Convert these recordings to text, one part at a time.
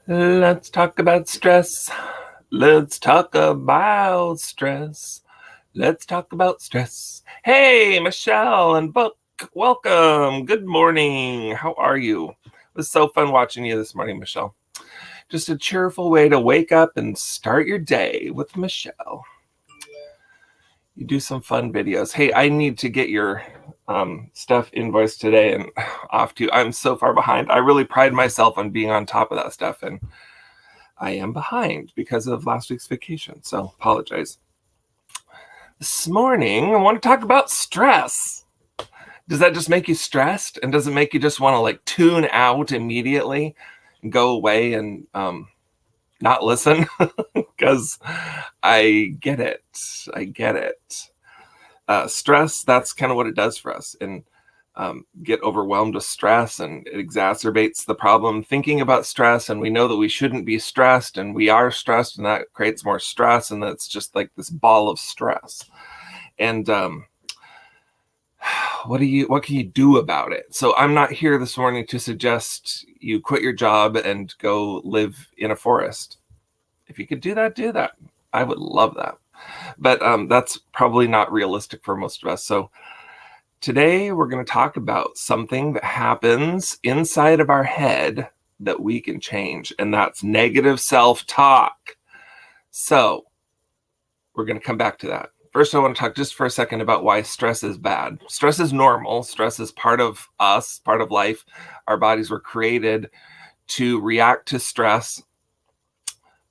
Let's talk about stress. Let's talk about stress. Let's talk about stress. Hey, Michelle and Book, welcome. Good morning. How are you? It was so fun watching you this morning, Michelle. Just a cheerful way to wake up and start your day with Michelle. You do some fun videos. Hey, I need to get your stuff invoiced today and off to. I'm so far behind. I really pride myself on being on top of that stuff, and I am behind because of last week's vacation, so apologize. This morning, I want to talk about stress. Does that just make you stressed? And does it make you just want to like tune out immediately and go away and not listen? Because I get it. Stress, that's kind of what it does for us. And get overwhelmed with stress, and it exacerbates the problem thinking about stress, and we know that we shouldn't be stressed, and we are stressed, and that creates more stress, and that's just like this ball of stress. And what can you do about it? So I'm not here this morning to suggest you quit your job and go live in a forest. If you could do that. I would love that, but that's probably not realistic for most of us. So today, we're going to talk about something that happens inside of our head that we can change, and that's negative self-talk. So we're going to come back to that. First, I want to talk just for a second about why stress is bad. Stress is normal. Stress is part of us, part of life. Our bodies were created to react to stress.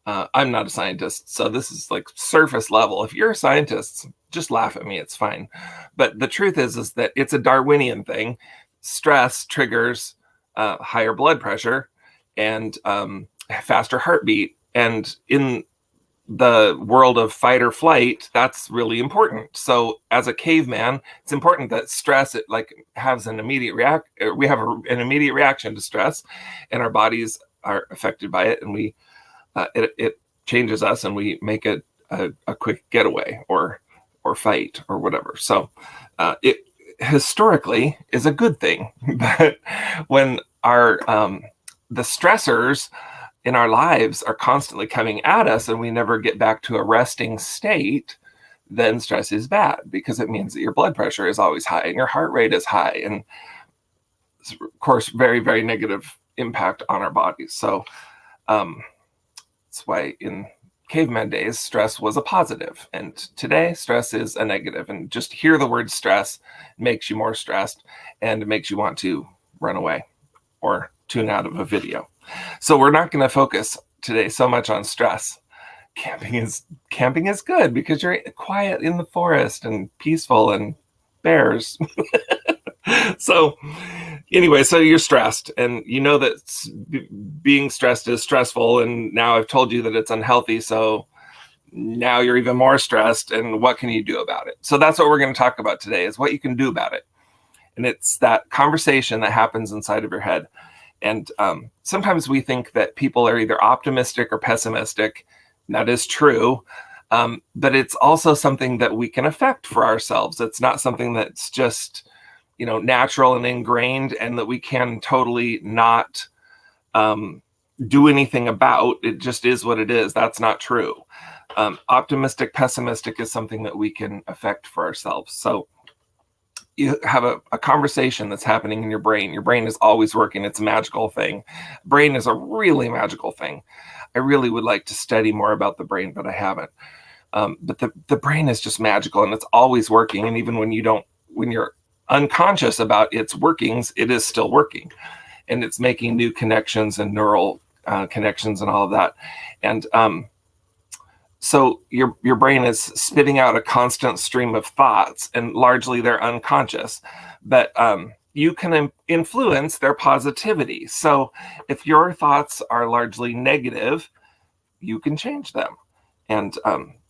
I'm not a scientist, so this is like surface level. If you're a scientist, just laugh at me, it's fine. But the truth is that it's a Darwinian thing. Stress triggers higher blood pressure and faster heartbeat. And in the world of fight or flight, that's really important. So as a caveman, it's important that stress, it like has an immediate we have an immediate reaction to stress, and our bodies are affected by it, and we it changes us, and we make a quick getaway or fight or whatever. So it historically is a good thing. But when our the stressors in our lives are constantly coming at us and we never get back to a resting state, then stress is bad, because it means that your blood pressure is always high and your heart rate is high, and of course very, very negative impact on our bodies. So that's why in caveman days, stress was a positive, and today stress is a negative. And just hear the word stress makes you more stressed, and it makes you want to run away or tune out of a video. So we're not going to focus today so much on stress. Camping is good because you're quiet in the forest and peaceful and bears. So anyway, so you're stressed, and you know that being stressed is stressful, and now I've told you that it's unhealthy, so now you're even more stressed, and what can you do about it? So that's what we're going to talk about today, is what you can do about it. And it's that conversation that happens inside of your head. And sometimes we think that people are either optimistic or pessimistic. And that is true. But it's also something that we can affect for ourselves. It's not something that's just natural and ingrained, and that we can totally not do anything about. It just is what it is. That's not true. Optimistic, pessimistic is something that we can affect for ourselves. So you have a conversation that's happening in your brain. Your brain is always working. It's a magical thing. Brain is a really magical thing. I really would like to study more about the brain, but I haven't. But the brain is just magical, and it's always working. And even when you're unconscious about its workings, it is still working, and it's making new connections and neural connections and all of that. And so your brain is spitting out a constant stream of thoughts, and largely they're unconscious, but you can influence their positivity. So if your thoughts are largely negative, you can change them. And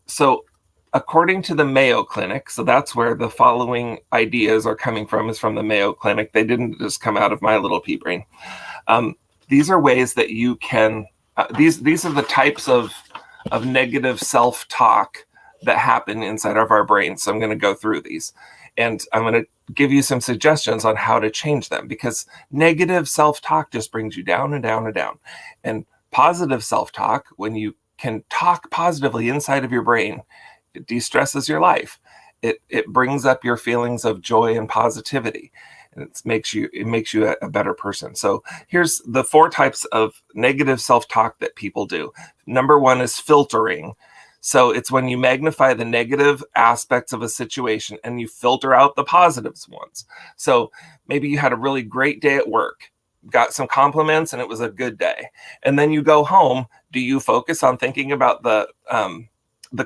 so according to the Mayo Clinic, so that's where the following ideas are coming from, is from the Mayo Clinic. They didn't just come out of my little pea brain. These are ways that you can, these are the types of negative self-talk that happen inside of our brains. So I'm going to go through these, and I'm going to give you some suggestions on how to change them, because negative self-talk just brings you down and down and down. And Positive self-talk, when you can talk positively inside of your brain, it de-stresses your life. It brings up your feelings of joy and positivity, and it makes you a better person. So here's the 4 types of negative self-talk that people do. Number 1 is filtering. So it's when you magnify the negative aspects of a situation and you filter out the positive ones. So maybe you had a really great day at work, got some compliments, and it was a good day. And then you go home. Do you focus on thinking about the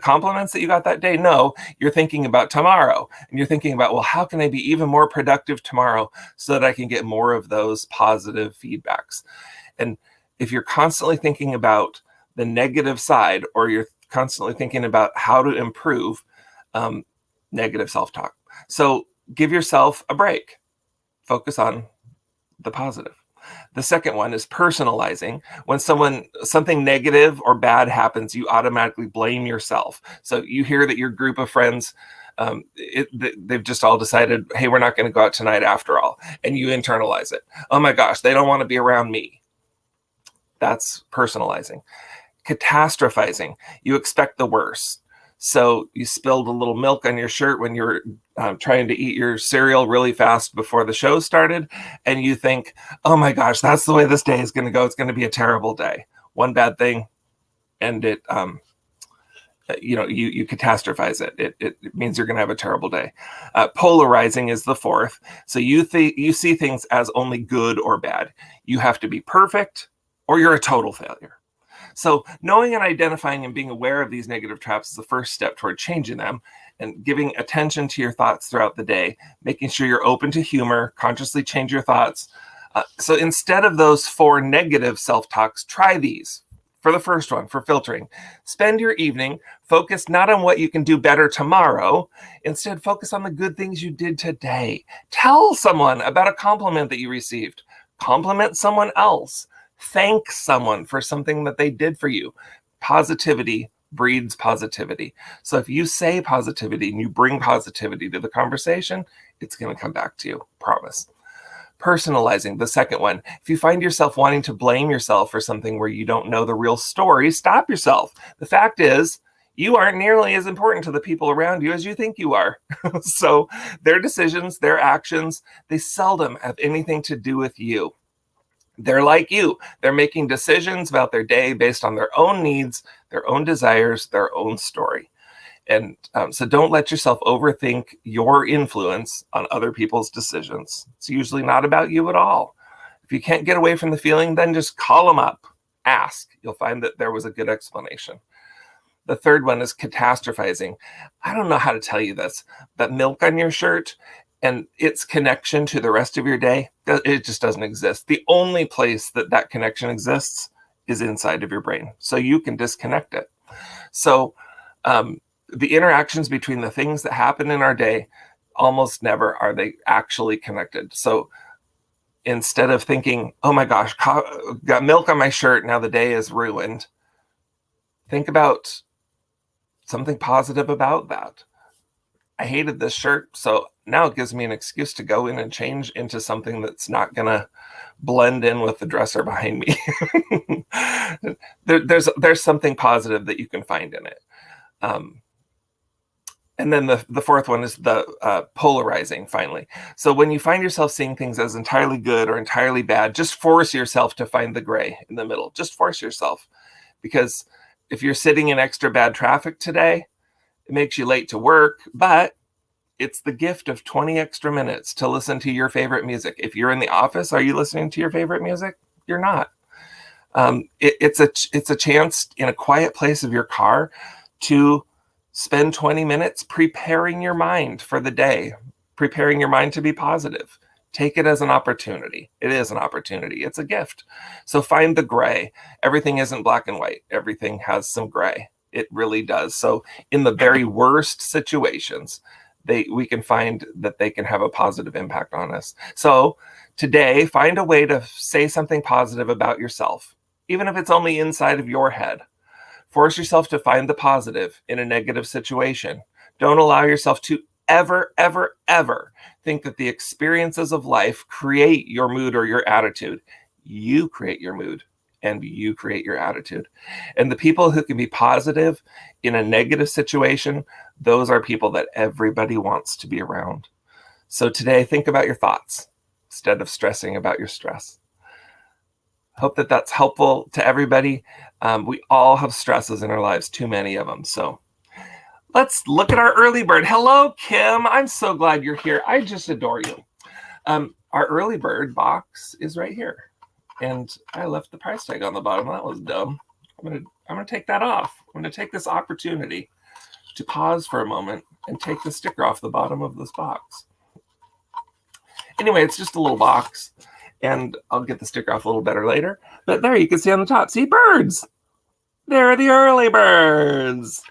compliments that you got that day? No, you're thinking about tomorrow, and you're thinking about, well, how can I be even more productive tomorrow so that I can get more of those positive feedbacks? And if you're constantly thinking about the negative side, or you're constantly thinking about how to improve, negative self-talk. So give yourself a break. Focus on the positive. The second one is personalizing. When something negative or bad happens, you automatically blame yourself. So you hear that your group of friends, they've just all decided, hey, we're not going to go out tonight after all. And you internalize it. Oh my gosh, they don't want to be around me. That's personalizing. Catastrophizing. You expect the worst. So you spilled a little milk on your shirt when you were trying to eat your cereal really fast before the show started, and you think, oh my gosh, that's the way this day is going to go. It's going to be a terrible day. One bad thing, and it you catastrophize it. It means you're going to have a terrible day. Polarizing is the 4th. So you see things as only good or bad. You have to be perfect, or you're a total failure. So knowing and identifying and being aware of these negative traps is the first step toward changing them, and giving attention to your thoughts throughout the day, making sure you're open to humor, consciously change your thoughts. So instead of those 4 negative self-talks, try these. For the first one, for filtering, spend your evening focused not on what you can do better tomorrow. Instead, focus on the good things you did today. Tell someone about a compliment that you received. Compliment someone else. Thank someone for something that they did for you. Positivity breeds positivity. So if you say positivity and you bring positivity to the conversation, it's going to come back to you. Promise. Personalizing, the second one. If you find yourself wanting to blame yourself for something where you don't know the real story, stop yourself. The fact is, you aren't nearly as important to the people around you as you think you are. So their decisions, their actions, they seldom have anything to do with you. They're like you. They're making decisions about their day based on their own needs, their own desires, their own story. And so don't let yourself overthink your influence on other people's decisions. It's usually not about you at all. If you can't get away from the feeling, then just call them up. Ask. You'll find that there was a good explanation. The third one is catastrophizing. I don't know how to tell you this, but milk on your shirt and its connection to the rest of your day, it just doesn't exist. The only place that that connection exists is inside of your brain. So you can disconnect it. So the interactions between the things that happen in our day, almost never are they actually connected. So instead of thinking, oh my gosh, got milk on my shirt, now the day is ruined, think about something positive about that. I hated this shirt, so now it gives me an excuse to go in and change into something that's not going to blend in with the dresser behind me. There's something positive that you can find in it. And then the fourth one is the polarizing, finally. So when you find yourself seeing things as entirely good or entirely bad, just force yourself to find the gray in the middle. Just force yourself. Because if you're sitting in extra bad traffic today, it makes you late to work, but it's the gift of 20 extra minutes to listen to your favorite music. If you're in the office, are you listening to your favorite music? You're not. It's a chance in a quiet place of your car to spend 20 minutes preparing your mind for the day, preparing your mind to be positive. Take it as an opportunity. It is an opportunity. It's a gift. So find the gray. Everything isn't black and white. Everything has some gray. It really does. So in the very worst situations, we can find that they can have a positive impact on us. So today, find a way to say something positive about yourself, even if it's only inside of your head. Force yourself to find the positive in a negative situation. Don't allow yourself to ever, ever, ever think that the experiences of life create your mood or your attitude. You create your mood and you create your attitude. And the people who can be positive in a negative situation, those are people that everybody wants to be around. So today, think about your thoughts instead of stressing about your stress. Hope that that's helpful to everybody. We all have stresses in our lives, too many of them. So let's look at our early bird. Hello, Kim. I'm so glad you're here. I just adore you. Our early bird box is right here. And I left the price tag on the bottom. That was dumb. I'm gonna take that off. I'm gonna take this opportunity to pause for a moment and take the sticker off the bottom of this box. Anyway, it's just a little box, and I'll get the sticker off a little better later. But there you can see on the top, see birds. There are the early birds.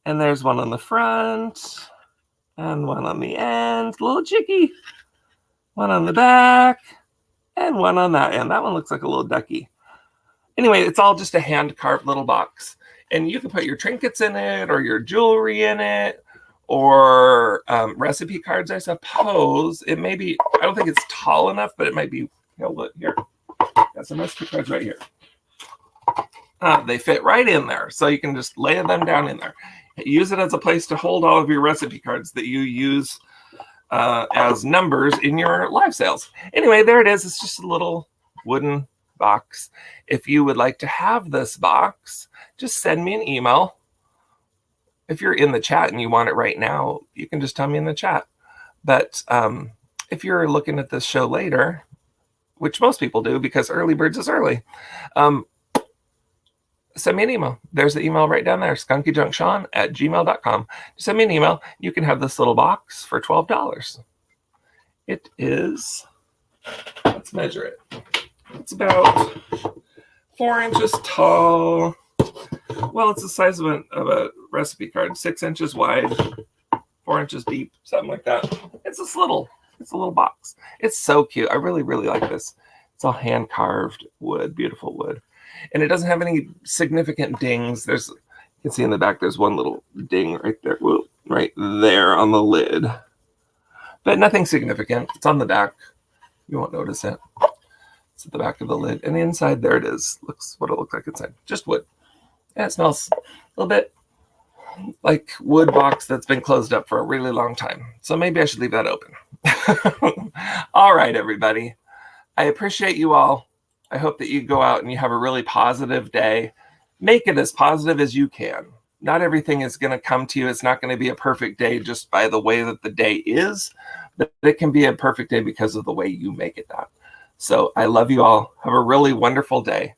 And there's one on the front and one on the end, little chickie. One on the back and one on that end. That one looks like a little ducky. Anyway, it's all just a hand-carved little box. And you can put your trinkets in it or your jewelry in it or recipe cards, I suppose. It may be, I don't think it's tall enough, but it might be, look here. Got some recipe cards right here. They fit right in there. So you can just lay them down in there. Use it as a place to hold all of your recipe cards that you use as numbers in your live sales. Anyway, there it is. It's just a little wooden box. If you would like to have this box, just send me an email. If you're in the chat and you want it right now, you can just tell me in the chat. But if you're looking at this show later, which most people do because early birds is early, send me an email. There's the email right down there, skunkyjunkshawn@gmail.com. Send me an email. You can have this little box for $12. It is, let's measure it. It's about 4 inches tall. Well, it's the size of a recipe card, 6 inches wide, 4 inches deep, something like that. It's a little box. It's so cute. I really, really like this. It's all hand-carved wood, beautiful wood. And it doesn't have any significant dings. You can see in the back, there's one little ding right there. Whoa, right there on the lid. But nothing significant. It's on the back. You won't notice it. It's at the back of the lid. And inside, there it is. Looks what it looks like inside. Just wood. And it smells a little bit like wood box that's been closed up for a really long time. So maybe I should leave that open. All right, everybody. I appreciate you all. I hope that you go out and you have a really positive day. Make it as positive as you can. Not everything is going to come to you. It's not going to be a perfect day just by the way that the day is, but it can be a perfect day because of the way you make it that. So I love you all. Have a really wonderful day.